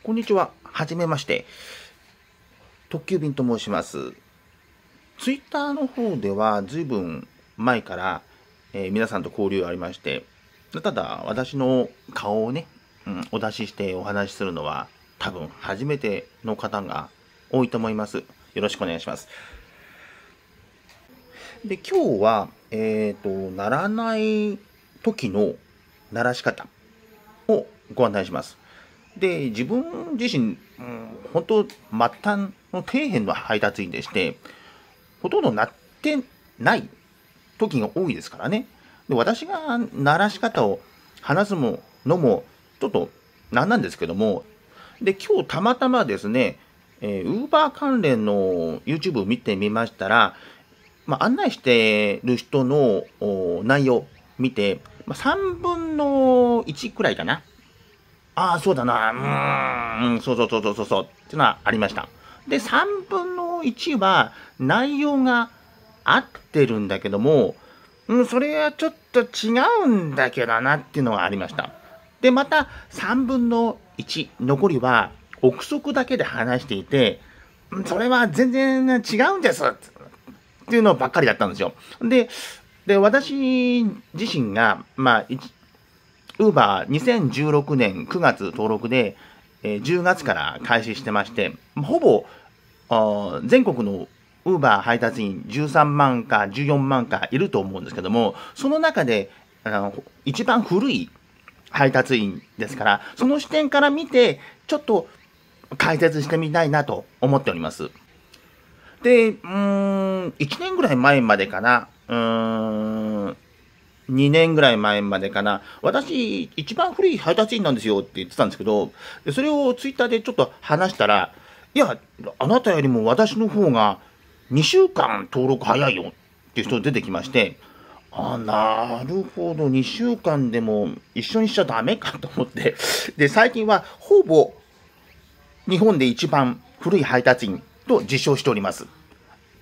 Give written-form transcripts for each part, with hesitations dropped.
こんにちは。はじめまして。特急便と申します。ツイッターの方では随分前から、皆さんと交流がありまして、ただ私の顔をね、お出ししてお話しするのは多分初めての方が多いと思います。よろしくお願いします。で、今日は、鳴らない時の鳴らし方をご案内します。で、自分自身、本当、末端の底辺の配達員でして、ほとんど鳴ってない時が多いですからね。で、私が鳴らし方を話すのも、ちょっとなんですけども、で、今日たまたまですね、Uber 関連の YouTube を見てみましたら、案内してる人の内容を見て、3分の1くらいかな。ああ、そうだな。そうっていうのはありました。で、3分の1は内容が合ってるんだけども、それはちょっと違うんだけどなっていうのがありました。で、また3分の1、残りは憶測だけで話していて、それは全然違うんですっていうのばっかりだったんですよ。で、私自身が、ウーバー2016年9月登録で、10月から開始してまして、ほぼ全国のウーバー配達員13万か14万かいると思うんですけども、その中で一番古い配達員ですから、その視点から見て、ちょっと解説してみたいなと思っております。で、1年ぐらい前までかな、2年ぐらい前までかな、私、一番古い配達員なんですよって言ってたんですけど、それをツイッターでちょっと話したら、いや、あなたよりも私の方が2週間登録早いよっていう人出てきまして、なるほど、2週間でも一緒にしちゃダメかと思って、で、最近はほぼ日本で一番古い配達員と自称しております。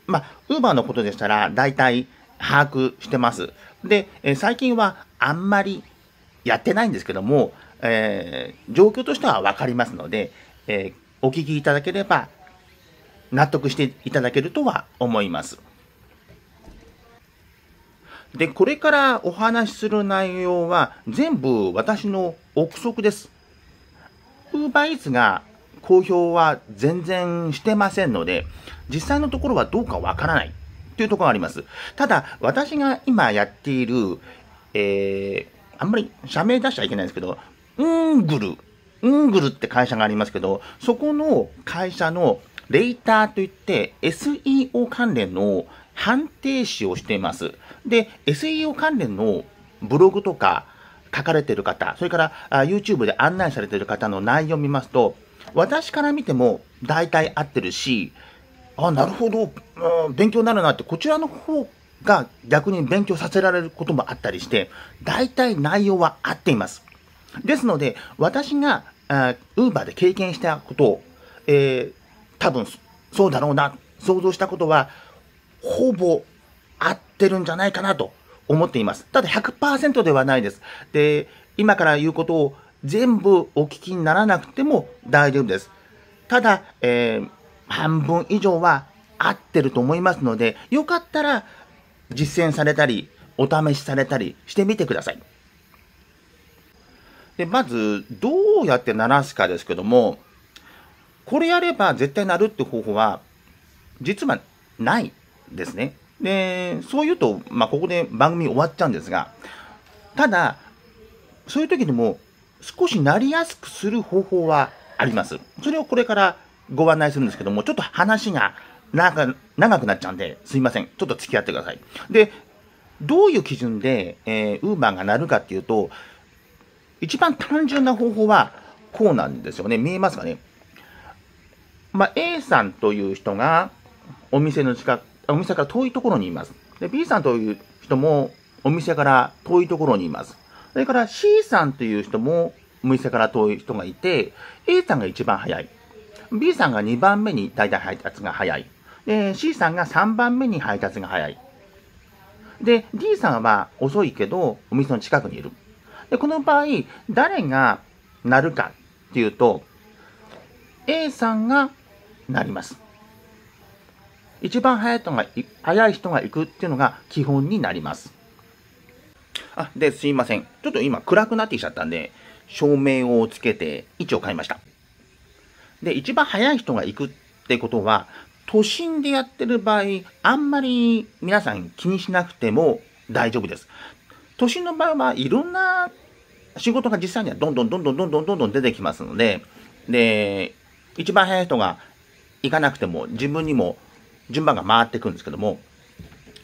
ウーバーのことでしたら、大体把握してます。で、最近はあんまりやってないんですけども、状況としては分かりますので、お聞きいただければ納得していただけるとは思います。で、これからお話しする内容は全部私の憶測です。Uber Eats が公表は全然してませんので、実際のところはどうかわからないというところがあります。ただ、私が今やっている、あんまり社名出しちゃいけないんですけど、ウングルって会社がありますけど、そこの会社のレイターといって SEO 関連の判定士をしています。で、SEO 関連のブログとか書かれている方、それからYouTube で案内されている方の内容を見ますと、私から見ても大体合ってるし、なるほど、勉強になるなって、こちらの方が逆に勉強させられることもあったりして、大体内容は合っています。ですので、私がUber で経験したことを、多分そうだろうな、想像したことは、ほぼ合ってるんじゃないかなと思っています。ただ100%ではないです。で、今から言うことを全部お聞きにならなくても大丈夫です。ただ、半分以上は合ってると思いますので、よかったら実践されたり、お試しされたりしてみてください。で、まず、どうやって鳴らすかですけども、これやれば絶対鳴るって方法は、実はないですね。で、そう言うと、ここで番組終わっちゃうんですが、ただ、そういう時にも少しなりやすくする方法はあります。それをこれからご案内するんですけども、ちょっと話が長くなっちゃうんで、すいません。ちょっと付き合ってください。で、どういう基準で、Uber が鳴るかっていうと、一番単純な方法はこうなんですよね。見えますかね。A さんという人がお店から遠いところにいます。で、B さんという人もお店から遠いところにいます。それから C さんという人もお店から遠い人がいて、A さんが一番早い。B さんが2番目に大体配達が早い。で、C さんが3番目に配達が早い。で、D さんは遅いけどお店の近くにいる。で、この場合、誰が鳴るかっていうと、A さんがなります。一番早い人が行くっていうのが基本になります。で、すいません。ちょっと今暗くなってきちゃったんで、照明をつけて位置を変えました。で、一番早い人が行くってことは、都心でやってる場合、あんまり皆さん気にしなくても大丈夫です。都心の場合はいろんな仕事が実際にはどんどん出てきますので、で、一番早い人が行かなくても自分にも順番が回ってくるんですけども、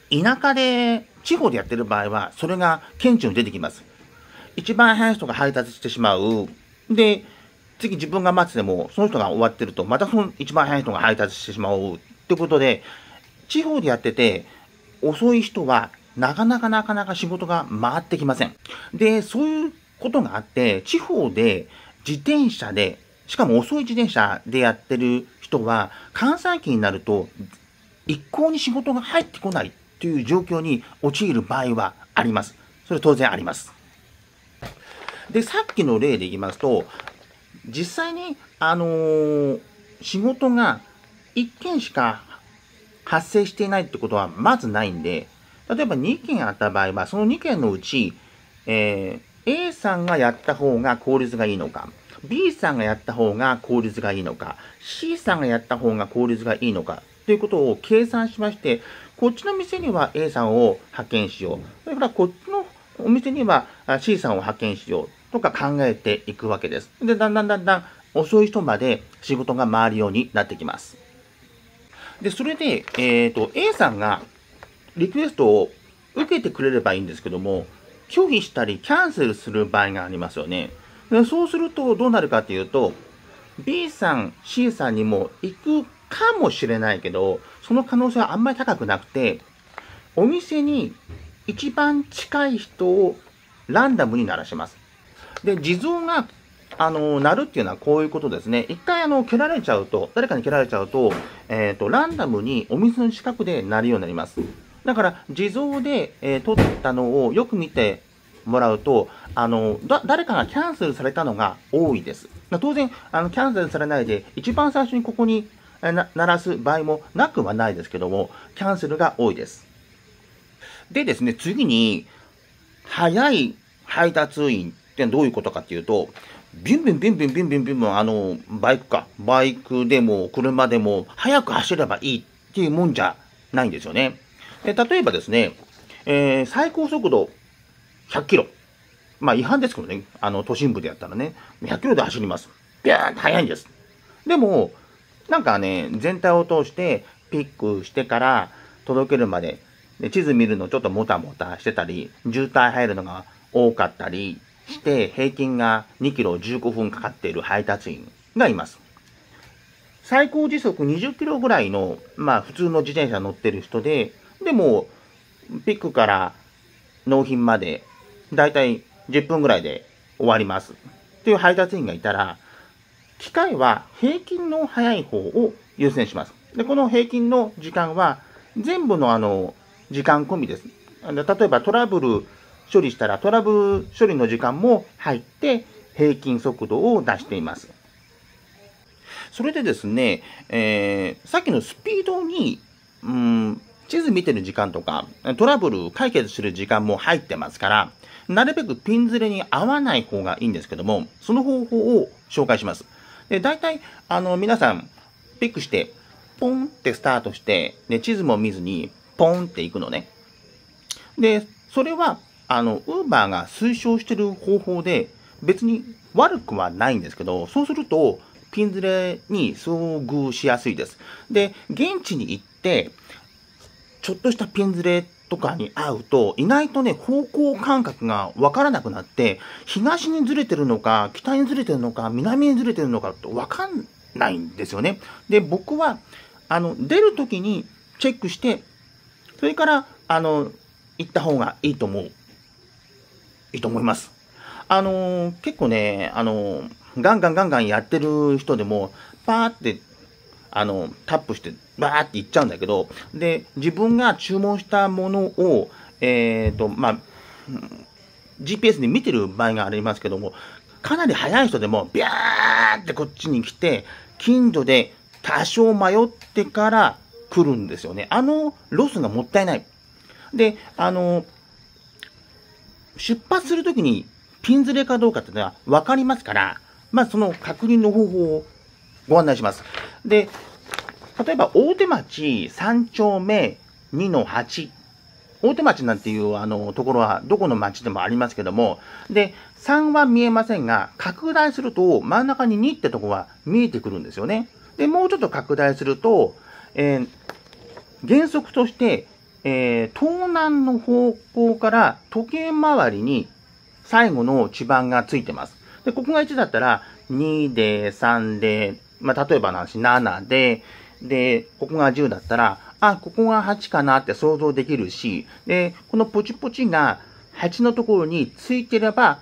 田舎で、地方でやってる場合は、それが顕著に出てきます。一番早い人が配達してしまう。で、次自分が待つでも、その人が終わってると、またその一番早い人が配達してしまう。ってことで、地方でやってて、遅い人は、なかなか仕事が回ってきません。で、そういうことがあって、地方で自転車で、しかも遅い自転車でやってる人は、関西期になると、一向に仕事が入ってこないという状況に陥る場合はあります。それ当然あります。で、さっきの例で言いますと、実際に、仕事が1件しか発生していないってことはまずないんで、例えば2件あった場合は、その2件のうち、A さんがやった方が効率がいいのか、B さんがやった方が効率がいいのか、C さんがやった方が効率がいいのか、ということを計算しまして、こっちの店には A さんを派遣しよう。それからこっちのお店には C さんを派遣しよう。とか考えていくわけです。で、だんだん遅い人まで仕事が回るようになってきます。で、それで、A さんがリクエストを受けてくれればいいんですけども、拒否したりキャンセルする場合がありますよね。で、そうするとどうなるかというと、B さん、C さんにも行くかもしれないけど、その可能性はあんまり高くなくて、お店に一番近い人をランダムに鳴らします。で、地蔵が、鳴るっていうのはこういうことですね。一回、蹴られちゃうと、誰かに蹴られちゃうと、ランダムにお店の近くで鳴るようになります。だから、地蔵で、撮ったのをよく見てもらうと、誰かがキャンセルされたのが多いです。当然、キャンセルされないで、一番最初にここに鳴らす場合もなくはないですけども、キャンセルが多いです。でですね、次に、早い配達員ってどういうことかっていうと、ビュンビュン、バイクでも車でも速く走ればいいっていうもんじゃないんですよね。例えばですね、最高速度100キロ。まあ違反ですけどね、都心部でやったらね、100キロで走ります。ビャーンと速いんです。でも、なんかね、全体を通してピックしてから届けるまで、地図見るのちょっともたもたしてたり、渋滞入るのが多かったりして、平均が2キロ15分かかっている配達員がいます。最高時速20キロぐらいの、まあ普通の自転車乗ってる人で、でも、ピックから納品まで、だいたい10分ぐらいで終わります。っていう配達員がいたら、機械は平均の速い方を優先します。で、この平均の時間は全部の時間込みです。例えばトラブル処理したらトラブル処理の時間も入って平均速度を出しています。それでですね、さっきのスピードに、地図見てる時間とかトラブル解決する時間も入ってますから、なるべくピンズレに合わない方がいいんですけども、その方法を紹介します。で、大体、皆さん、ピックして、ポンってスタートして、で、地図も見ずに、ポンって行くのね。で、それは、ウーバーが推奨してる方法で、別に悪くはないんですけど、そうすると、ピンズレに遭遇しやすいです。で、現地に行って、ちょっとしたピンズレとかに会うと、意外とね、方向感覚がわからなくなって、東にずれてるのか、北にずれてるのか、南にずれてるのかってわかんないんですよね。で、僕は、出るときにチェックして、それから、行った方がいいと思います。結構ね、ガンガンやってる人でも、パーって、タップして、バーって行っちゃうんだけど、で、自分が注文したものを、GPS で見てる場合がありますけども、かなり速い人でも、ビャーってこっちに来て、近所で多少迷ってから来るんですよね。ロスがもったいない。で、出発するときにピンズレかどうかっていうのは分かりますから、その確認の方法をご案内します。で、例えば大手町3丁目2-8。大手町なんていうところはどこの町でもありますけども、で、3は見えませんが、拡大すると真ん中に2ってとこが見えてくるんですよね。で、もうちょっと拡大すると、原則として、東南の方向から時計回りに最後の地番がついてます。で、ここが1だったら、2で、3で、例えばの話、7で、ここが10だったら、ここが8かなって想像できるし、で、このポチポチが8のところについてれば、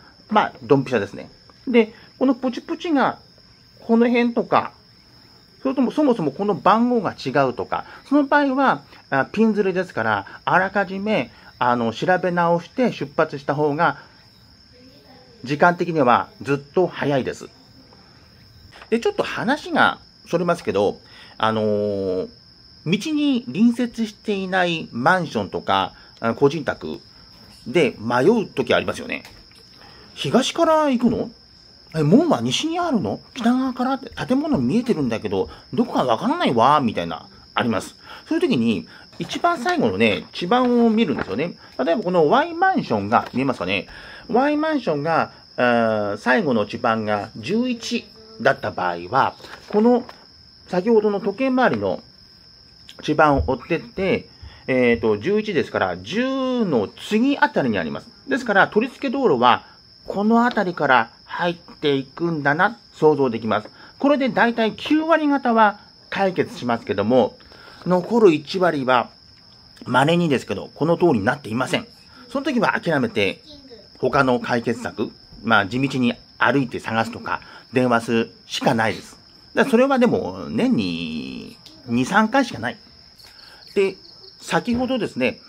ドンピシャですね。で、このポチポチがこの辺とか、それともそもそもこの番号が違うとか、その場合はピンズレですから、あらかじめ調べ直して出発した方が、時間的にはずっと早いです。で、ちょっと話がそれますけど、道に隣接していないマンションとか個人宅で迷うときありますよね。東から行くの？門は西にあるの？北側からって建物見えてるんだけど、どこかわからないわ、みたいな、あります。そういう時に、一番最後のね、地番を見るんですよね。例えばこの Y マンションが、見えますかね？ Y マンションが、最後の地番が11だった場合は、この先ほどの時計回りの地番を追ってって、11ですから、10の次あたりにあります。ですから、取り付け道路は、このあたりから入っていくんだな、想像できます。これでだいたい9割方は解決しますけども、残る1割は、稀にですけど、この通りになっていません。その時は諦めて、他の解決策、地道に歩いて探すとか、電話するしかないです。それはでも、年に2、3回しかない。で、先ほどですね、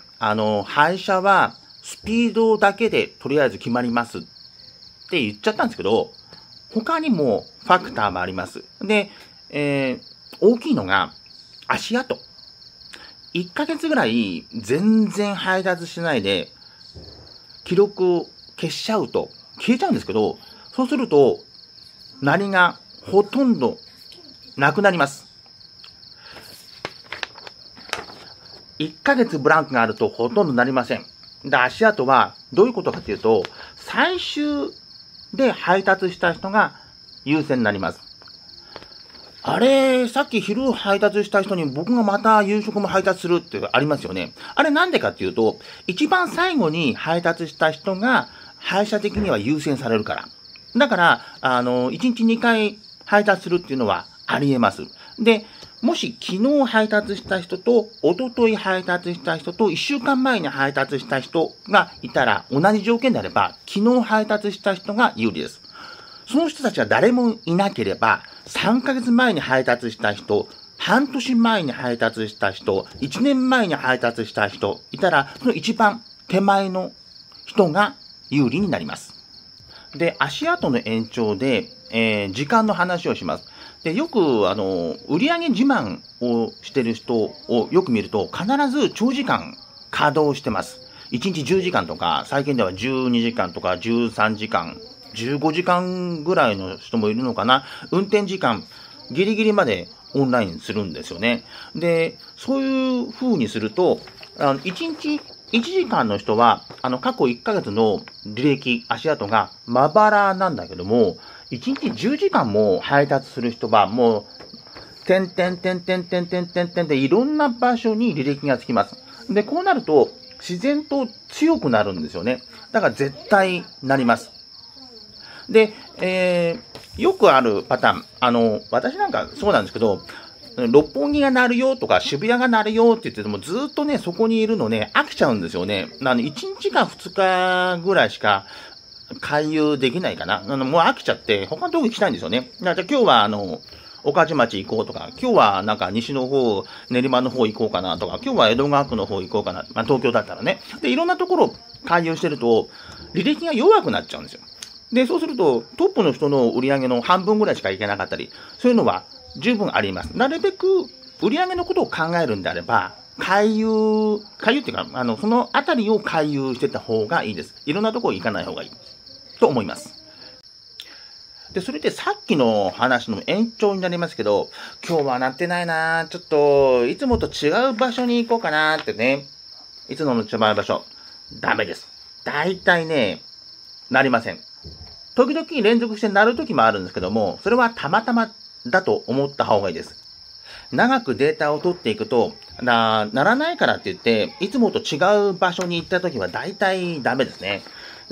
配車はスピードだけでとりあえず決まりますって言っちゃったんですけど、他にもファクターもあります。で、大きいのが足跡。1ヶ月ぐらい全然配達しないで、記録を消しちゃうと消えちゃうんですけど、そうすると、鳴りがほとんどなくなります。1ヶ月ブランクがあるとほとんどなりません。で、足跡はどういうことかというと、最終で配達した人が優先になります。あれ、さっき昼配達した人に僕がまた夕食も配達するってありますよね。あれなんでかっていうと、一番最後に配達した人が配車的には優先されるから。だから、1日2回配達するっていうのはあり得ます。で、もし昨日配達した人と、一昨日配達した人と、1週間前に配達した人がいたら、同じ条件であれば、昨日配達した人が有利です。その人たちは誰もいなければ、3ヶ月前に配達した人、半年前に配達した人、1年前に配達した人いたら、その一番手前の人が有利になります。で、足跡の延長で、時間の話をします。で、よく、売上自慢をしてる人をよく見ると、必ず長時間稼働してます。1日10時間とか、最近では12時間とか13時間、15時間ぐらいの人もいるのかな。運転時間、ギリギリまでオンラインするんですよね。で、そういう風にすると、1日1時間の人は、過去1ヶ月の履歴、足跡がまばらなんだけども、1日10時間も配達する人は、もう、点々でいろんな場所に履歴がつきます。で、こうなると、自然と強くなるんですよね。だから絶対なります。で、よくあるパターン、私なんかそうなんですけど、六本木が鳴るよとか渋谷が鳴るよって言っててもずっとね、そこにいるのね、飽きちゃうんですよね。1日か2日ぐらいしか回遊できないかな。もう飽きちゃって、他のとこ行きたいんですよね。じゃあ今日は御徒町行こうとか、今日はなんか西の方、練馬の方行こうかなとか、今日は江戸川区の方行こうかな。東京だったらね。で、いろんなところ回遊してると、履歴が弱くなっちゃうんですよ。で、そうすると、トップの人の売り上げの半分ぐらいしかいけなかったり、そういうのは十分あります。なるべく売上のことを考えるんであれば、回遊っていうか、そのあたりを回遊してた方がいいです。いろんなところ行かない方がいいと思います。で、それでさっきの話の延長になりますけど、今日はなってないな、ちょっといつもと違う場所に行こうかなってね。いつもの違う場所、ダメです。大体ね、なりません。時々連続してなる時もあるんですけども、それはたまたまだと思った方がいいです。長くデータを取っていくと、ならないからって言って、いつもと違う場所に行った時は大体ダメですね。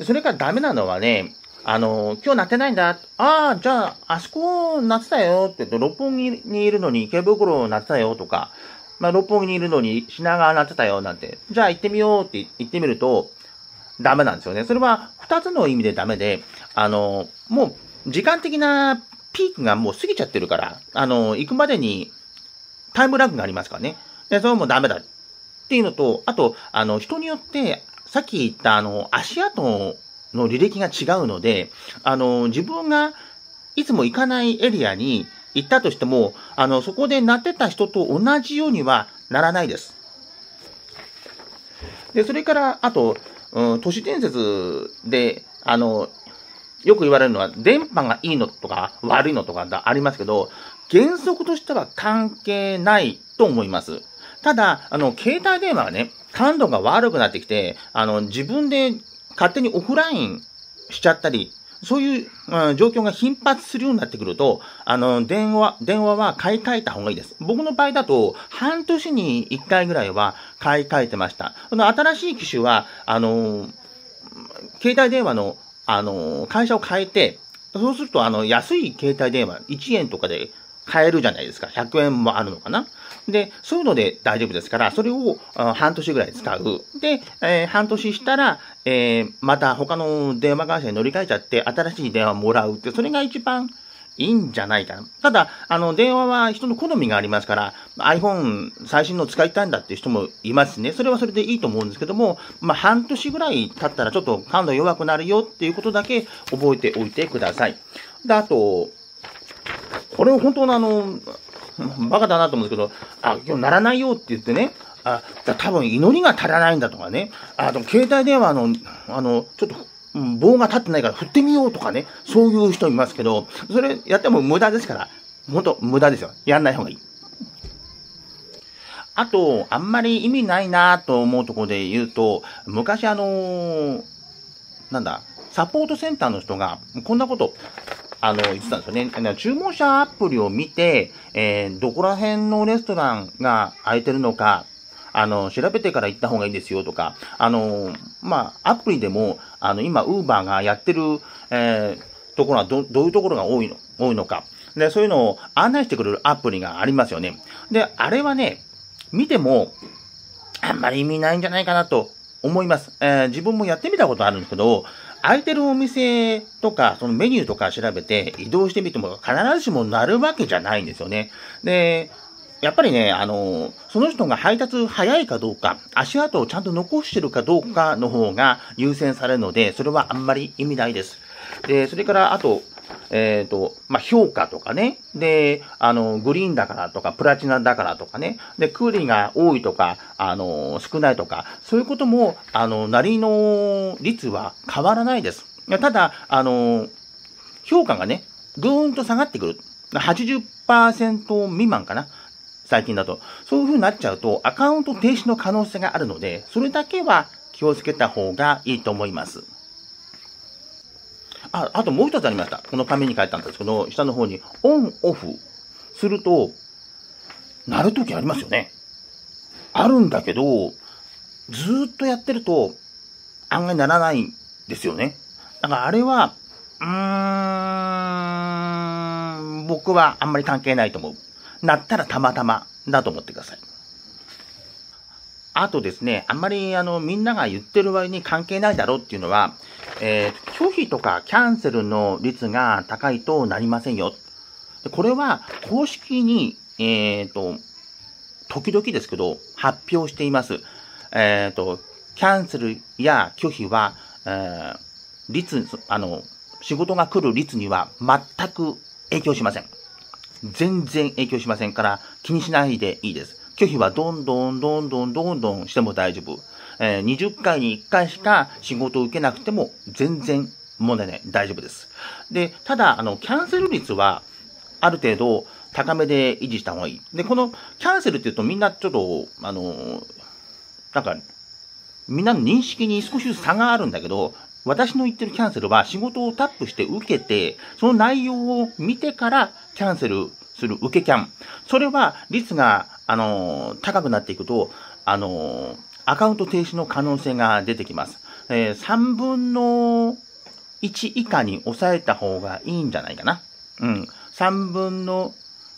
それからダメなのはね、今日鳴ってないんだ。ああ、じゃあ、あそこ鳴ってたよって言って、六本木にいるのに池袋鳴ってたよとか、六本木にいるのに品川鳴ってたよなんて、じゃあ行ってみようって言ってみると、ダメなんですよね。それは二つの意味でダメで、もう時間的なピークがもう過ぎちゃってるから、行くまでにタイムラグがありますからね。で、それはもうダメだっていうのと、あと、人によって、さっき言った足跡の履歴が違うので、自分がいつも行かないエリアに行ったとしても、そこで鳴ってた人と同じようにはならないです。で、それから、あと、都市伝説で、よく言われるのは、電波がいいのとか悪いのとかありますけど、原則としては関係ないと思います。ただ、携帯電話がね、感度が悪くなってきて、自分で勝手にオフラインしちゃったり、そういう、状況が頻発するようになってくると、電話は買い替えた方がいいです。僕の場合だと、半年に1回ぐらいは買い替えてました。新しい機種は、携帯電話の、会社を変えて、そうすると、安い携帯電話、1円とかで買えるじゃないですか。100円もあるのかな。で、そういうので大丈夫ですから、それを半年ぐらい使う。で、半年したら、また他の電話会社に乗り換えちゃって、新しい電話もらうって、それが一番いいんじゃないかな。ただ、電話は人の好みがありますから、iPhone 最新の使いたいんだっていう人もいますね。それはそれでいいと思うんですけども、半年ぐらい経ったらちょっと感度弱くなるよっていうことだけ覚えておいてください。で、あと、これを本当のバカだなと思うんですけど、今日鳴らないよって言ってね、多分祈りが足らないんだとかね、でも携帯電話ちょっと、棒が立ってないから振ってみようとかね、そういう人いますけど、それやっても無駄ですから、本当無駄ですよ。やんない方がいい。あと、あんまり意味ないなと思うところで言うと、昔サポートセンターの人が、こんなこと、言ってたんですよね。注文者アプリを見て、どこら辺のレストランが空いてるのか、調べてから行った方がいいですよとか、アプリでも、今、ウーバーがやってる、ところはどういうところが多いのか。で、そういうのを案内してくれるアプリがありますよね。で、あれはね、見ても、あんまり意味ないんじゃないかなと思います。自分もやってみたことあるんですけど、空いてるお店とか、そのメニューとか調べて移動してみても必ずしもなるわけじゃないんですよね。で、やっぱりね、その人が配達早いかどうか、足跡をちゃんと残してるかどうかの方が優先されるので、それはあんまり意味ないです。で、それから、あと、評価とかね。で、グリーンだからとか、プラチナだからとかね。で、クーリーが多いとか、少ないとか、そういうことも、なりの率は変わらないです。ただ、評価がね、ぐーんと下がってくる。80% 未満かな。最近だと。そういう風になっちゃうと、アカウント停止の可能性があるので、それだけは気をつけた方がいいと思います。あともう一つありました。この紙に書いたんですけど、下の方にオン、オフすると、鳴るときありますよね。あるんだけど、ずーっとやってると、案外鳴らないんですよね。だからあれは、僕はあんまり関係ないと思う。鳴ったらたまたまだと思ってください。あとですね、あんまりみんなが言ってる割に関係ないだろうっていうのは、拒否とかキャンセルの率が高いとなりませんよ。これは公式に、時々ですけど、発表しています。キャンセルや拒否は、仕事が来る率には全く影響しません。全然影響しませんから気にしないでいいです。拒否はどんどんしても大丈夫。20回に1回しか仕事を受けなくても全然問題ない。大丈夫です。で、ただ、キャンセル率はある程度高めで維持した方がいい。で、このキャンセルって言うとみんなちょっと、なんか、みんなの認識に少しずつ差があるんだけど、私の言ってるキャンセルは仕事をタップして受けて、その内容を見てからキャンセルする受けキャン。それは率が、高くなっていくと、アカウント停止の可能性が出てきます。3分の1以下に抑えた方がいいんじゃないかな。3分の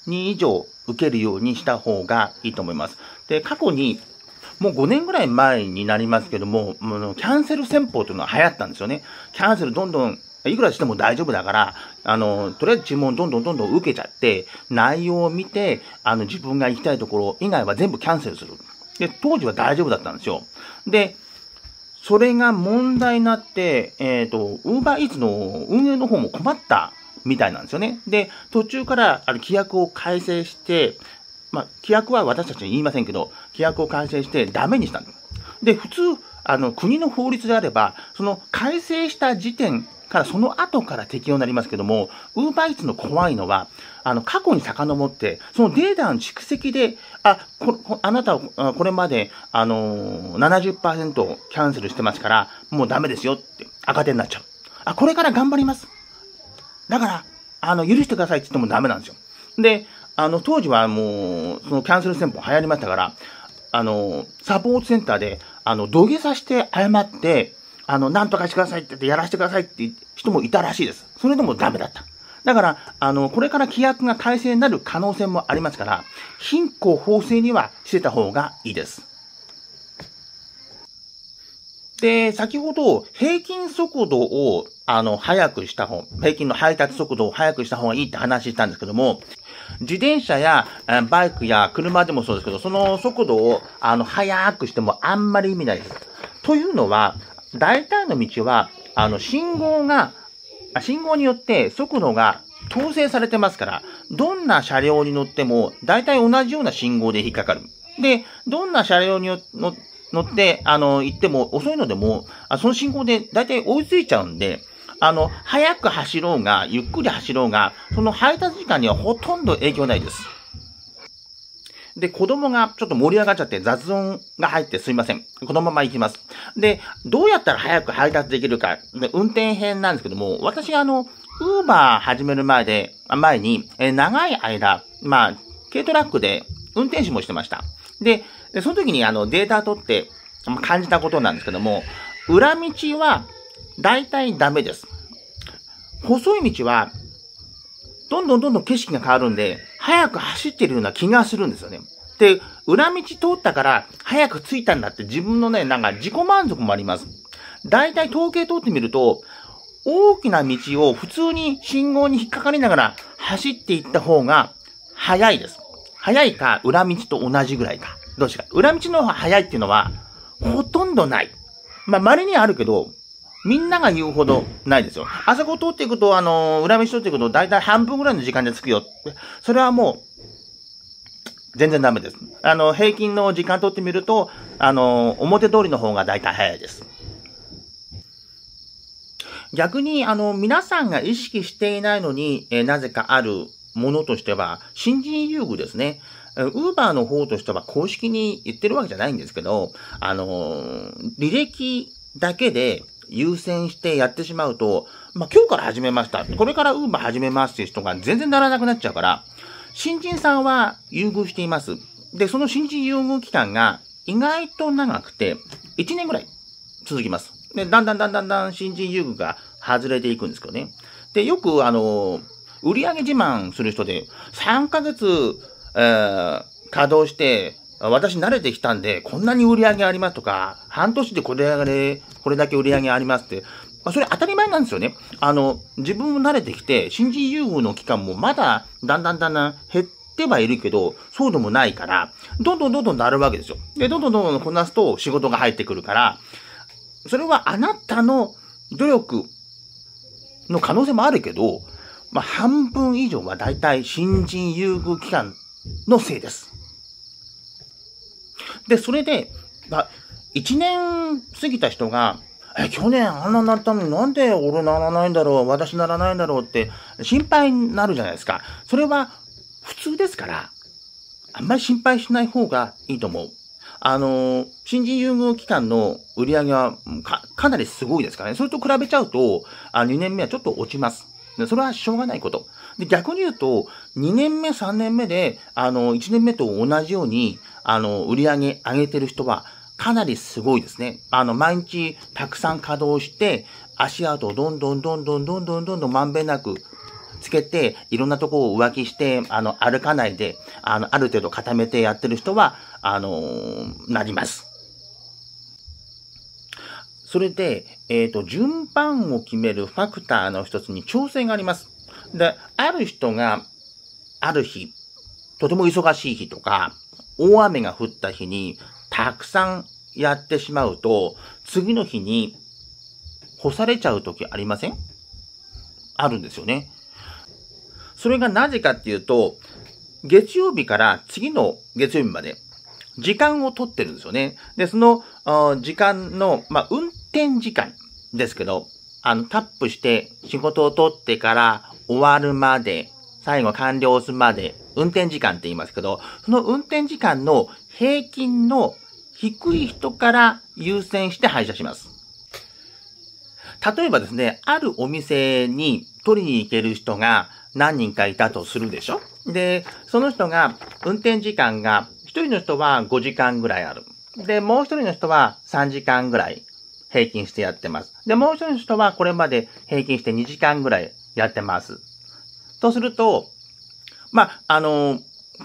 2以上受けるようにした方がいいと思います。で、過去に、もう5年ぐらい前になりますけども、キャンセル戦法というのが流行ったんですよね。キャンセルどんどん、いくらしても大丈夫だから、とりあえず注文どんどん受けちゃって、内容を見て、自分が行きたいところ以外は全部キャンセルする。で、当時は大丈夫だったんですよ。で、それが問題になって、Uber Eats の運営の方も困ったみたいなんですよね。で、途中から規約を改正して、規約は私たちに言いませんけど、規約を改正してダメにしたんです。で、普通、国の法律であれば、その改正した時点からその後から適用になりますけども、Uber Eatsの怖いのは、過去に遡って、そのデータの蓄積で、あなたはこれまで、70% キャンセルしてますから、もうダメですよって、赤点になっちゃう。これから頑張ります。だから、許してくださいって言ってもダメなんですよ。で、当時はもう、そのキャンセル戦法流行りましたから、サポートセンターで、土下座して謝って、なんとかしてくださいって言って、やらせてくださいって人もいたらしいです。それでもダメだった。だから、これから規約が改正になる可能性もありますから、貧困法制にはしてた方がいいです。で、先ほど、平均速度を、速くした方、平均の配達速度を速くした方がいいって話したんですけども、自転車やバイクや車でもそうですけど、その速度を速くしてもあんまり意味ないです。というのは、大体の道は、信号によって速度が統制されてますから、どんな車両に乗っても、大体同じような信号で引っかかる。で、どんな車両に乗って、行っても遅いのでも、その信号で大体追いついちゃうんで、早く走ろうが、ゆっくり走ろうが、その配達時間にはほとんど影響ないです。で、子供がちょっと盛り上がっちゃって雑音が入ってすいません。このまま行きます。で、どうやったら早く配達できるか、で運転編なんですけども、私がUber 始める前に、長い間、軽トラックで運転手もしてました。で、その時にデータ取って感じたことなんですけども、裏道は大体ダメです。細い道は、どんどん景色が変わるんで、早く走ってるような気がするんですよね。で、裏道通ったから早く着いたんだって自分のね、なんか自己満足もあります。大体統計取ってみると、大きな道を普通に信号に引っかかりながら走っていった方が早いです。早いか、裏道と同じぐらいか。どっちか。裏道の方が早いっていうのは、ほとんどない。稀にあるけど、みんなが言うほどないですよ。あそこ通っていくと、裏道通っていくと、だいたい半分ぐらいの時間で着くよ。それはもう、全然ダメです。平均の時間取ってみると、表通りの方がだいたい早いです。逆に、皆さんが意識していないのに、なぜかあるものとしては、新人遊具ですね。Uber の方としては公式に言ってるわけじゃないんですけど、履歴だけで優先してやってしまうと、今日から始めました。これから Uber 始めますっていう人が全然ならなくなっちゃうから、新人さんは優遇しています。で、その新人優遇期間が意外と長くて、1年ぐらい続きます。で、だんだん新人優遇が外れていくんですけどね。で、よく売上自慢する人で、3ヶ月、稼働して、私慣れてきたんで、こんなに売り上げありますとか、半年でこれだけ売り上げありますって、それ当たり前なんですよね。自分も慣れてきて、新人優遇の期間もまだ、だんだん減ってはいるけど、そうでもないから、どんどんなるわけですよ。で、どんどんこなすと仕事が入ってくるから、それはあなたの努力の可能性もあるけど、半分以上はだいたい新人優遇期間のせいです。で、それで、1年過ぎた人が、去年あんなになったのになんで俺ならないんだろう、私ならないんだろうって心配になるじゃないですか。それは普通ですから、あんまり心配しない方がいいと思う。新人優遇期間の売り上げはかなりすごいですからね。それと比べちゃうと、2年目はちょっと落ちます。それはしょうがないこと。で、逆に言うと、2年目、3年目で、1年目と同じように、売り上げ上げてる人は、かなりすごいですね。毎日たくさん稼働して、足跡をどんどんまんべんなくつけて、いろんなところを浮気して、歩かないで、ある程度固めてやってる人は、なります。それで、順番を決めるファクターの一つに調整があります。で、ある人が、ある日、とても忙しい日とか、大雨が降った日に、たくさんやってしまうと、次の日に干されちゃう時ありません？あるんですよね。それがなぜかっていうと、月曜日から次の月曜日まで時間を取ってるんですよね。で、その時間の、運転時間ですけど、タップして仕事を取ってから終わるまで、最後完了するまで、運転時間って言いますけど、その運転時間の平均の低い人から優先して配車します。例えばですね、あるお店に取りに行ける人が何人かいたとするでしょ？で、その人が運転時間が、一人の人は5時間ぐらいある。で、もう一人の人は3時間ぐらい平均してやってます。で、もう一人の人はこれまで平均して2時間ぐらいやってます。とすると、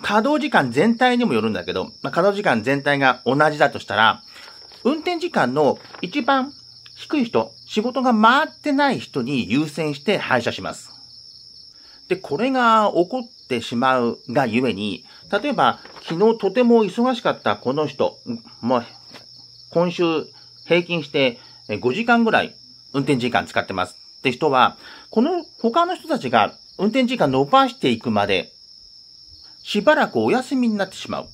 稼働時間全体にもよるんだけど、稼働時間全体が同じだとしたら、運転時間の一番低い人、仕事が回ってない人に優先して配車します。で、これが起こってしまうがゆえに、例えば昨日とても忙しかったこの人、今週平均して5時間ぐらい運転時間使ってますって人は、この他の人たちが運転時間伸ばしていくまで、しばらくお休みになってしまう。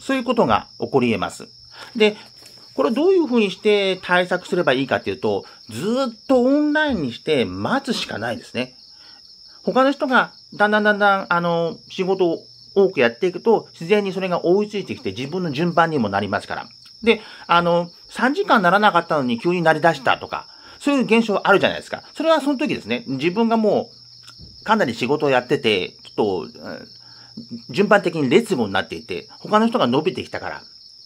そういうことが起こり得ます。で、これをどういうふうにして対策すればいいかっていうと、ずっとオンラインにして待つしかないですね。他の人がだんだん仕事を多くやっていくと、自然にそれが追いついてきて自分の順番にもなりますから。で、3時間ならなかったのに急になりだしたとか、そういう現象あるじゃないですか。それはその時ですね、自分がもうかなり仕事をやってて、ちょっと、順番的に劣後になっていて、他の人が伸びてきたから、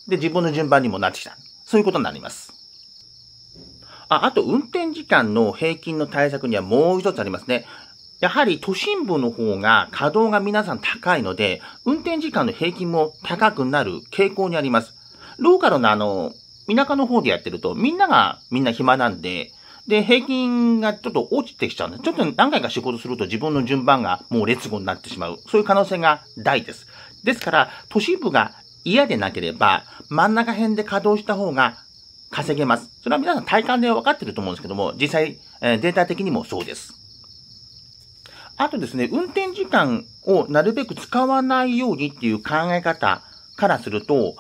で、自分の順番にもなってきた。そういうことになります。あと、運転時間の平均の対策にはもう一つありますね。やはり都心部の方が稼働が皆さん高いので、運転時間の平均も高くなる傾向にあります。ローカルな田舎の方でやってると、みんな暇なんで、で、平均がちょっと落ちてきちゃうんです。ちょっと何回か仕事すると自分の順番がもう劣後になってしまう。そういう可能性が大です。ですから、都市部が嫌でなければ、真ん中辺で稼働した方が稼げます。それは皆さん体感で分かってると思うんですけども、実際、データ的にもそうです。あとですね、運転時間をなるべく使わないようにっていう考え方からすると、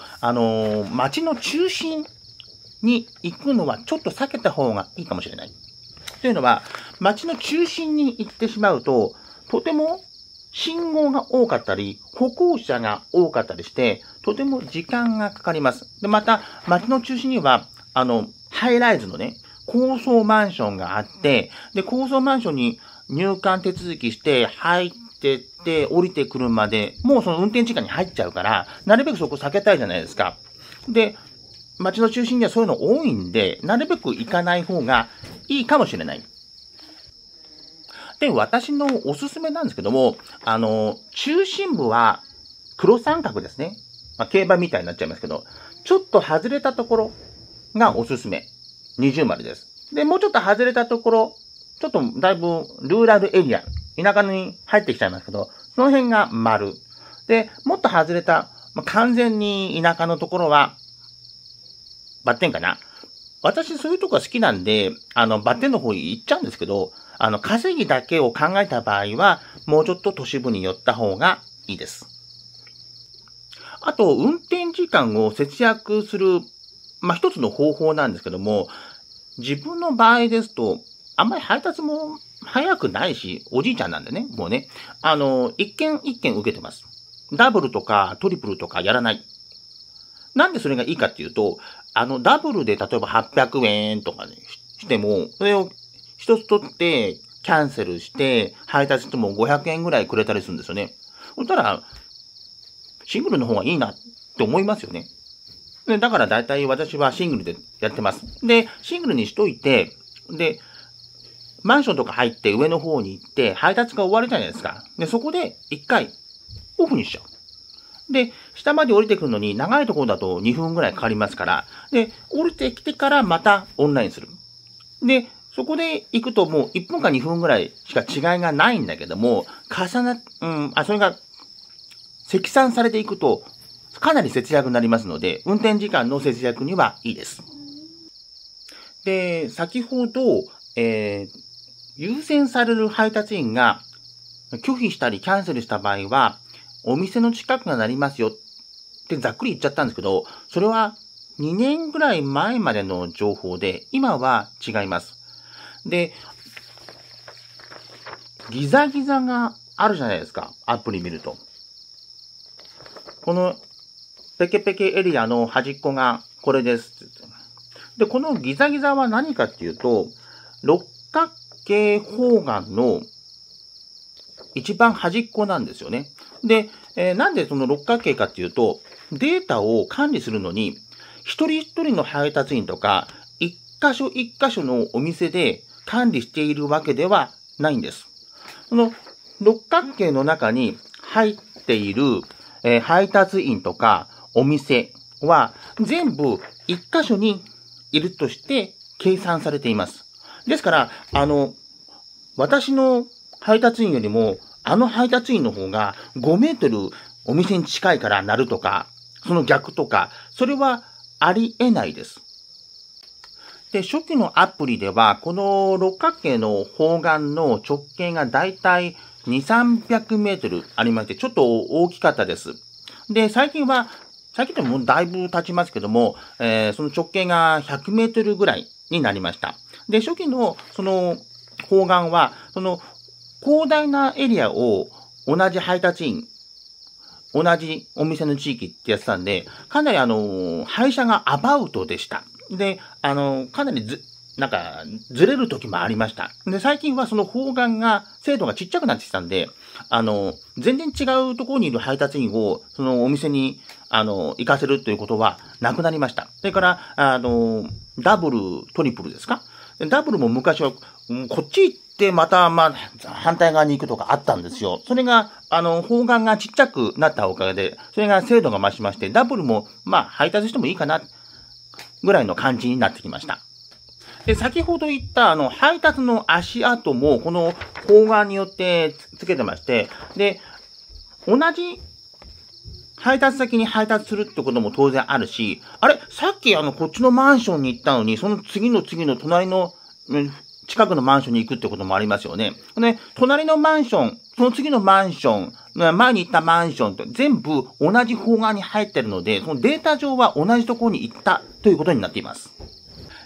街の中心に行くのはちょっと避けた方がいいかもしれない。というのは、街の中心に行ってしまうと、とても信号が多かったり、歩行者が多かったりして、とても時間がかかります。で、また、街の中心には、ハイライズのね、高層マンションがあって、で、高層マンションに入館手続きして入ってって降りてくるまで、もうその運転時間に入っちゃうから、なるべくそこ避けたいじゃないですか。で、街の中心にはそういうの多いんで、なるべく行かない方がいいかもしれない。で、私のおすすめなんですけども、中心部は黒三角ですね。競馬みたいになっちゃいますけど、ちょっと外れたところがおすすめ。20丸です。で、もうちょっと外れたところ、ちょっとだいぶルーラルエリア、田舎に入ってきちゃいますけど、その辺が丸。で、もっと外れた、完全に田舎のところは、バッテンかな。私そういうとこが好きなんで、バッテンの方に行っちゃうんですけど、稼ぎだけを考えた場合は、もうちょっと都市部に寄った方がいいです。あと、運転時間を節約する、一つの方法なんですけども、自分の場合ですと、あんまり配達も早くないし、おじいちゃんなんでね、もうね、一件一件受けてます。ダブルとかトリプルとかやらない。なんでそれがいいかっていうと、ダブルで例えば800円とかね、しても、それを一つ取って、キャンセルして、配達しても500円ぐらいくれたりするんですよね。そしたら、シングルの方がいいなって思いますよね。でだから大体私はシングルでやってます。で、シングルにしといて、で、マンションとか入って上の方に行って、配達が終わるじゃないですか。で、そこで一回オフにしちゃう。で、下まで降りてくるのに長いところだと2分ぐらいかかりますから、で、降りてきてからまたオンラインする。で、そこで行くともう1分か2分ぐらいしか違いがないんだけども、それが積算されていくと、かなり節約になりますので、運転時間の節約にはいいです。で、先ほど、優先される配達員が拒否したりキャンセルした場合は、お店の近くがなりますよってざっくり言っちゃったんですけど、それは2年ぐらい前までの情報で、今は違います。で、ギザギザがあるじゃないですか、アプリ見ると。このペケペケエリアの端っこがこれです。で、このギザギザは何かっていうと、六角形方眼の一番端っこなんですよね。で、なんでその六角形かっていうと、データを管理するのに、一人一人の配達員とか、一箇所一箇所のお店で管理しているわけではないんです。その六角形の中に入っている、配達員とかお店は全部一箇所にいるとして計算されています。ですから、私の配達員よりも、配達員の方が5メートルお店に近いからなるとか、その逆とか、それはありえないです。で、初期のアプリでは、この六角形の方眼の直径がだいたい2、300メートルありまして、ちょっと大きかったです。で、最近でももうだいぶ経ちますけども、その直径が100メートルぐらいになりました。で、初期のその方眼は、その広大なエリアを同じ配達員、同じお店の地域ってやってたんで、かなり配車がアバウトでした。で、かなりずれる時もありました。で、最近はその方眼が、精度がちっちゃくなってきたんで、全然違うところにいる配達員を、そのお店に、行かせるということはなくなりました。それから、ダブル、トリプルですか？ダブルも昔は、こっち行ってまた、反対側に行くとかあったんですよ。それが、方眼がちっちゃくなったおかげで、それが精度が増しまして、ダブルも、配達してもいいかな、ぐらいの感じになってきました。で、先ほど言った配達の足跡もこの方眼によってつけてまして、で、同じ配達先に配達するってことも当然あるし、あれさっきこっちのマンションに行ったのに、その次の隣の、近くのマンションに行くってこともありますよね。で、隣のマンション、その次のマンション、前に行ったマンションと全部同じ方眼に入ってるので、そのデータ上は同じところに行ったということになっています。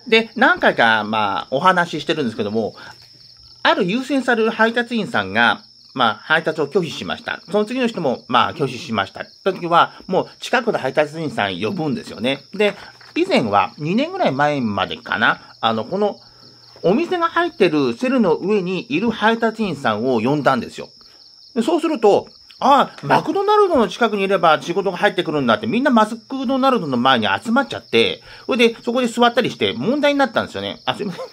で、何回か、お話ししてるんですけども、ある優先される配達員さんが、配達を拒否しました。その次の人も、拒否しました。という時は、もう近くの配達員さん呼ぶんですよね。で、以前は2年ぐらい前までかな、この、お店が入ってるセルの上にいる配達員さんを呼んだんですよ。でそうすると、マクドナルドの近くにいれば仕事が入ってくるんだって、みんなマクドナルドの前に集まっちゃって、そこで座ったりして問題になったんですよね。すいません。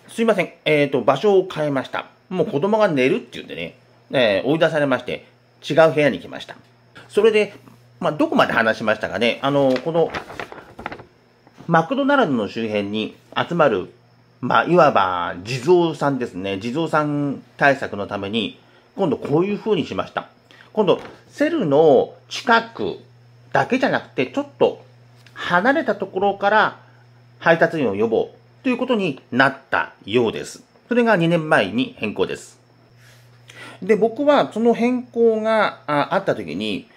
すいません。場所を変えました。もう子供が寝るって言うんでね、追い出されまして、違う部屋に来ました。それで、どこまで話しましたかね。この、マクドナルドの周辺に集まる、いわば地蔵さんですね。地蔵さん対策のために、今度こういう風にしました。今度、セルの近くだけじゃなくて、ちょっと離れたところから配達員を呼ぼうということになったようです。それが2年前に変更です。で、僕はその変更があった時に、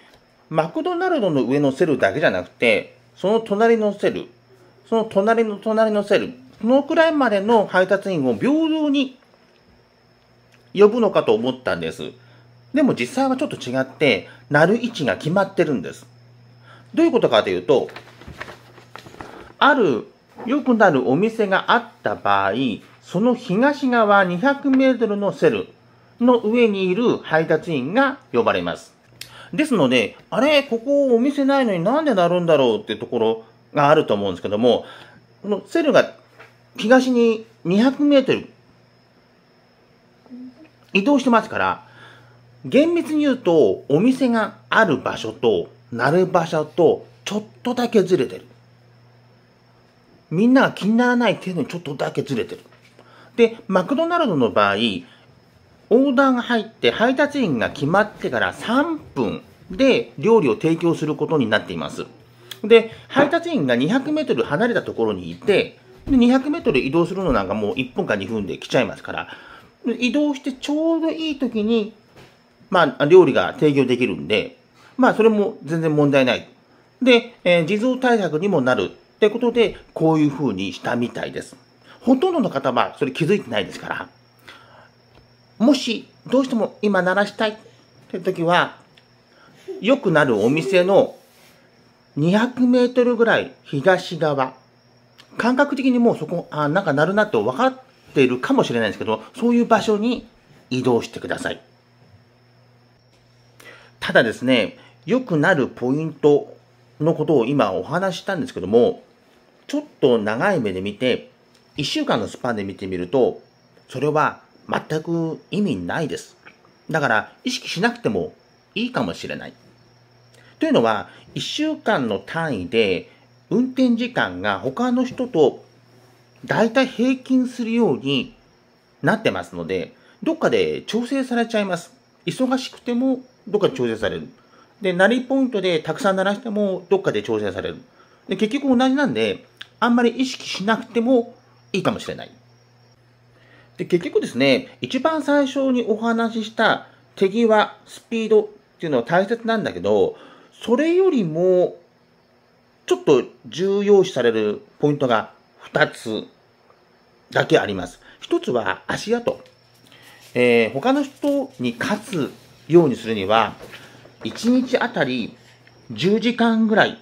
マクドナルドの上のセルだけじゃなくて、その隣のセル、その隣の隣のセル、そのくらいまでの配達員を平等に呼ぶのかと思ったんです。でも実際はちょっと違って、なる位置が決まってるんです。どういうことかというと、ある良くなるお店があった場合、その東側200メートルのセルの上にいる配達員が呼ばれます。ですので、あれ、ここお店ないのになんでなるんだろうっていうところがあると思うんですけども、このセルが東に200メートル移動してますから、厳密に言うと、お店がある場所となる場所とちょっとだけずれてる。みんなが気にならない程度にちょっとだけずれてる。で、マクドナルドの場合、オーダーが入って配達員が決まってから3分で料理を提供することになっています。で、配達員が200メートル離れたところにいて、で200メートル移動するのなんかもう1分か2分で来ちゃいますから、移動してちょうどいい時に、料理が提供できるんで、それも全然問題ない。で、地蔵対策にもなるってことで、こういう風にしたみたいです。ほとんどの方はそれ気づいてないですから、もしどうしても今鳴らしたいって時は、良くなるお店の200メートルぐらい東側、感覚的にもうそこ、なんか鳴るなと分かっているかもしれないんですけど、そういう場所に移動してください。ただですね、良くなるポイントのことを今お話ししたんですけども、ちょっと長い目で見て、1週間のスパンで見てみると、それは全く意味ないです。だから意識しなくてもいいかもしれない。というのは、1週間の単位で運転時間が他の人と大体平均するようになってますので、どっかで調整されちゃいます。忙しくてもどっかで調整される。で、鳴りポイントでたくさん鳴らしてもどっかで調整される。で、結局同じなんで、あんまり意識しなくてもいいかもしれない。で、結局ですね、一番最初にお話しした手際、スピードっていうのは大切なんだけど、それよりもちょっと重要視されるポイントが2つだけあります。1つは足跡。他の人に勝つようにするには、1日あたり10時間ぐらい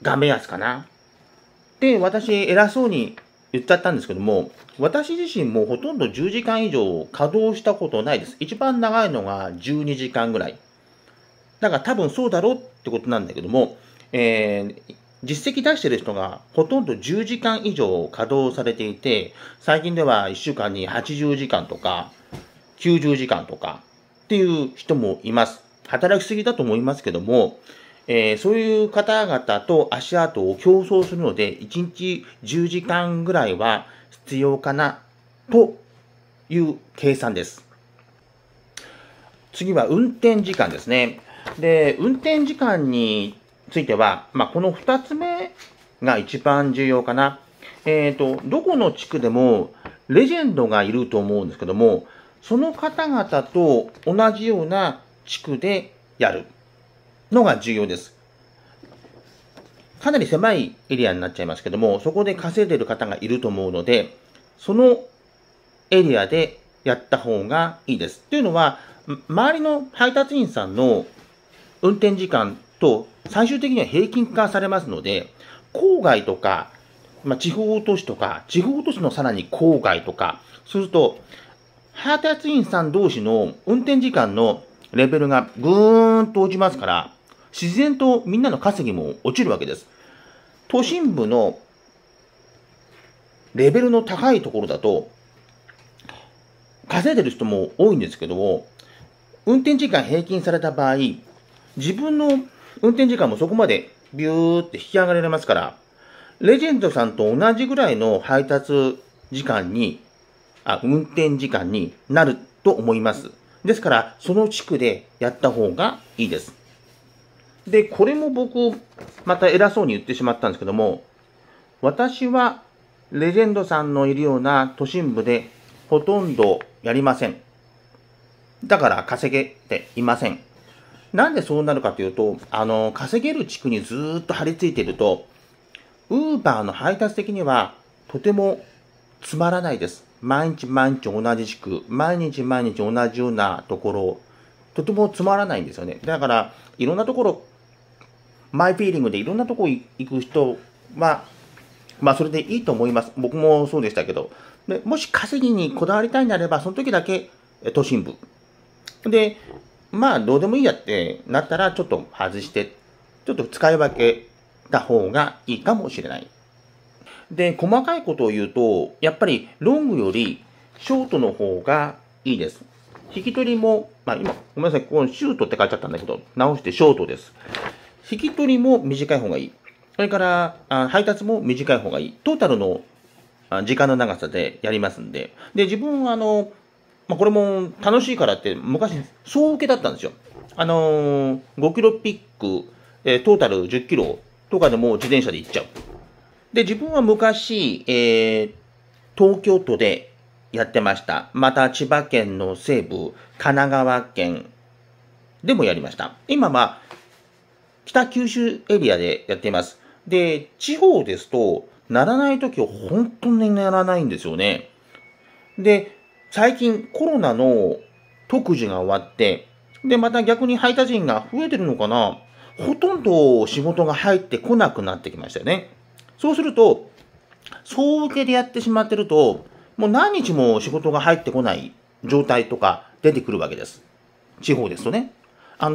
が目安かな。で、私、偉そうに言っちゃったんですけども、私自身もほとんど10時間以上稼働したことないです。一番長いのが12時間ぐらい。だから多分そうだろうってことなんだけども、実績出してる人がほとんど10時間以上稼働されていて、最近では1週間に80時間とか90時間とかっていう人もいます。働きすぎだと思いますけども、そういう方々と足跡を競争するので、1日10時間ぐらいは必要かなという計算です。次は運転時間ですね。で、運転時間については、この2つ目が一番重要かな。どこの地区でもレジェンドがいると思うんですけども、その方々と同じような地区でやるのが重要です。かなり狭いエリアになっちゃいますけども、そこで稼いでいる方がいると思うので、そのエリアでやった方がいいです。というのは、周りの配達員さんの運転時間と最終的には平均化されますので、郊外とか、地方都市とか、地方都市のさらに郊外とか、そうすると、配達員さん同士の運転時間のレベルがぐーんと落ちますから、自然とみんなの稼ぎも落ちるわけです。都心部のレベルの高いところだと、稼いでる人も多いんですけども、運転時間平均された場合、自分の運転時間もそこまでビューって引き上げられますから、レジェンドさんと同じぐらいの配達時間に、運転時間になると思います。ですから、その地区でやった方がいいです。で、これも僕、また偉そうに言ってしまったんですけども、私はレジェンドさんのいるような都心部でほとんどやりません。だから稼げていません。なんでそうなるかというと、稼げる地区にずーっと張り付いていると、ウーバーの配達的にはとてもつまらないです。毎日毎日同じ地区、毎日毎日同じようなところ、とてもつまらないんですよね。だから、いろんなところ、マイフィーリングでいろんなところ行く人は、それでいいと思います。僕もそうでしたけど。でもし稼ぎにこだわりたいんであれば、その時だけ都心部。で、どうでもいいやってなったら、ちょっと外して、ちょっと使い分けた方がいいかもしれない。で、細かいことを言うと、やっぱりロングよりショートの方がいいです。引き取りも、今、ごめんなさい、このシュートって書いちゃったんだけど、直してショートです。引き取りも短い方がいい。それから、配達も短い方がいい。トータルの時間の長さでやりますんで。で、自分はこれも楽しいからって、昔、総受けだったんですよ。5キロピック、トータル10キロとかでも自転車で行っちゃう。で、自分は昔、東京都でやってました。また、千葉県の西部、神奈川県でもやりました。今は、北九州エリアでやっています。で、地方ですと、ならないときは本当にならないんですよね。で、最近コロナの特需が終わって、で、また逆に配達員が増えてるのかな、ほとんど仕事が入ってこなくなってきましたよね。そうすると、総受けでやってしまってると、もう何日も仕事が入ってこない状態とか出てくるわけです。地方ですとね。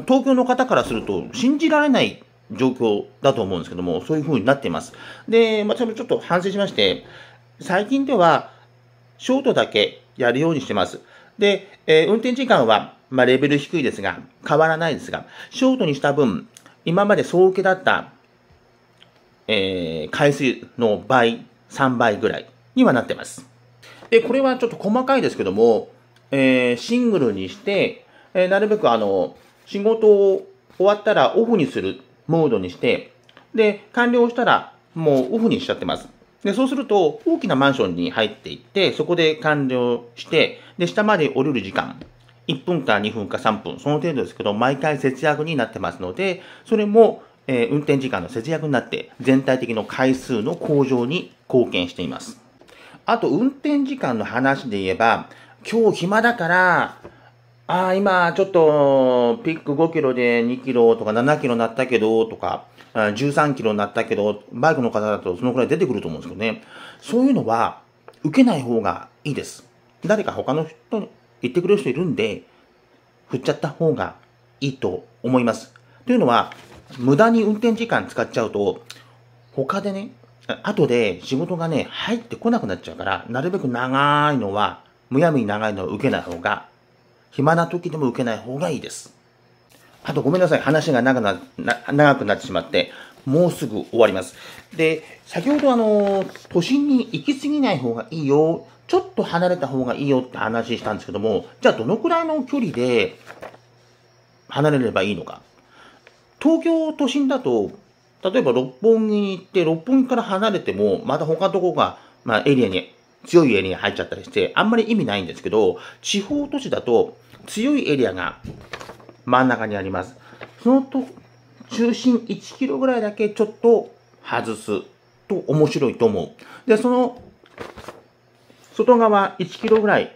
東京の方からすると信じられない状況だと思うんですけども、そういう風になっています。で、ちょっと反省しまして、最近では、ショートだけやるようにしてます。で、運転時間は、レベル低いですが、変わらないですが、ショートにした分、今まで総受けだった、回数の倍、3倍ぐらいにはなってます。で、これはちょっと細かいですけども、シングルにして、なるべく仕事を終わったらオフにするモードにして、で、完了したらもうオフにしちゃってます。で、そうすると大きなマンションに入っていって、そこで完了して、で、下まで降りる時間、1分か2分か3分、その程度ですけど、毎回節約になってますので、それも、運転時間の節約になって、全体的の回数の向上に貢献しています。あと、運転時間の話で言えば、今日暇だから、今ちょっとピック5キロで2キロとか7キロになったけどとか、13キロになったけど、バイクの方だとそのくらい出てくると思うんですけどね。そういうのは受けない方がいいです。誰か他の人に言ってくれる人いるんで、振っちゃった方がいいと思います。というのは、無駄に運転時間使っちゃうと、他でね、後で仕事がね、入ってこなくなっちゃうから、なるべく長いのは、むやみに長いのは受けない方が、暇な時でも受けない方がいいです。あとごめんなさい。話が長くなってしまって、もうすぐ終わります。で、先ほど都心に行き過ぎない方がいいよ、ちょっと離れた方がいいよって話したんですけども、じゃあどのくらいの距離で離れればいいのか。東京都心だと、例えば六本木に行って、六本木から離れても、また他のとこが、エリアに、強いエリアに入っちゃったりして、あんまり意味ないんですけど、地方都市だと、強いエリアが真ん中にあります。そのと中心1キロぐらいだけちょっと外すと面白いと思う。で、その外側1キロぐらい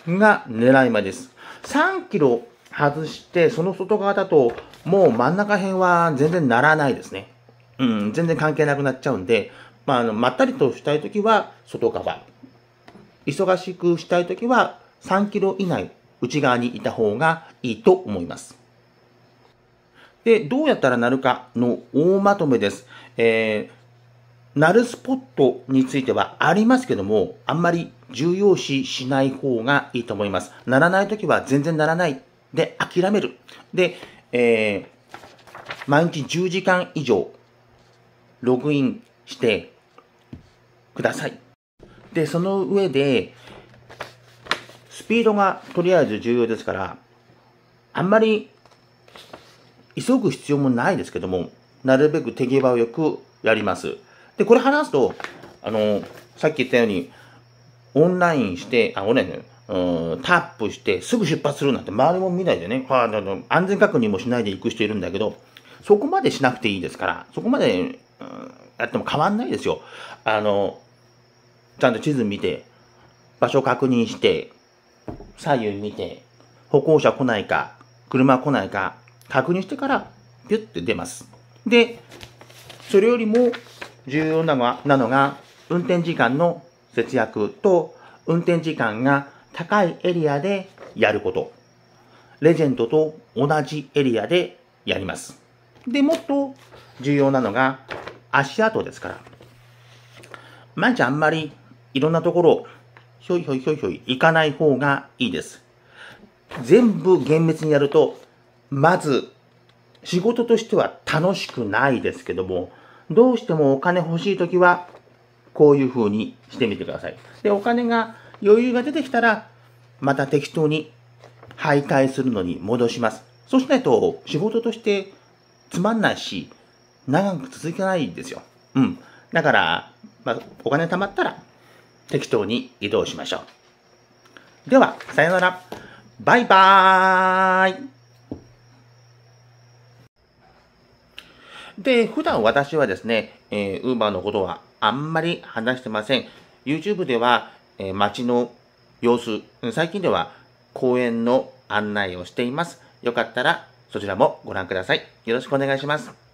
が狙い目です。3キロ外して、その外側だと、もう真ん中辺は全然ならないですね。全然関係なくなっちゃうんで、まったりとしたいときは外側。忙しくしたいときは3キロ以内、内側にいた方がいいと思います。で、どうやったらなるかの大まとめです。なるスポットについてはありますけども、あんまり重要視しない方がいいと思います。ならないときは全然ならない。で、諦める。で、毎日10時間以上ログインしてください。で、その上で、スピードがとりあえず重要ですから、あんまり急ぐ必要もないですけども、なるべく手際よくやります。で、これ話すと、さっき言ったように、オンラインして、オンラインね、タップしてすぐ出発するなんて周りも見ないでね、安全確認もしないで行く人いるんだけど、そこまでしなくていいですから、そこまで、やっても変わんないですよ。ちゃんと地図見て、場所確認して、左右見て、歩行者来ないか、車来ないか、確認してから、ピュッて出ます。で、それよりも重要なのが、運転時間の節約と、運転時間が高いエリアでやること。レジェンドと同じエリアでやります。で、もっと重要なのが足跡ですから。毎日あんまりいろんなところ、ひょいひょいひょいひょい行かない方がいいです。全部厳密にやると、まず仕事としては楽しくないですけども、どうしてもお金欲しいときは、こういう風にしてみてください。で、お金が余裕が出てきたら、また適当に徘徊するのに戻します。そうしないと仕事としてつまんないし、長く続かないんですよ。だから、お金貯まったら適当に移動しましょう。では、さよなら。バイバーイ。で、普段私はですね、Uber のことはあんまり話してません。YouTube では、街の様子、最近では公園の案内をしています。よかったらそちらもご覧ください。よろしくお願いします。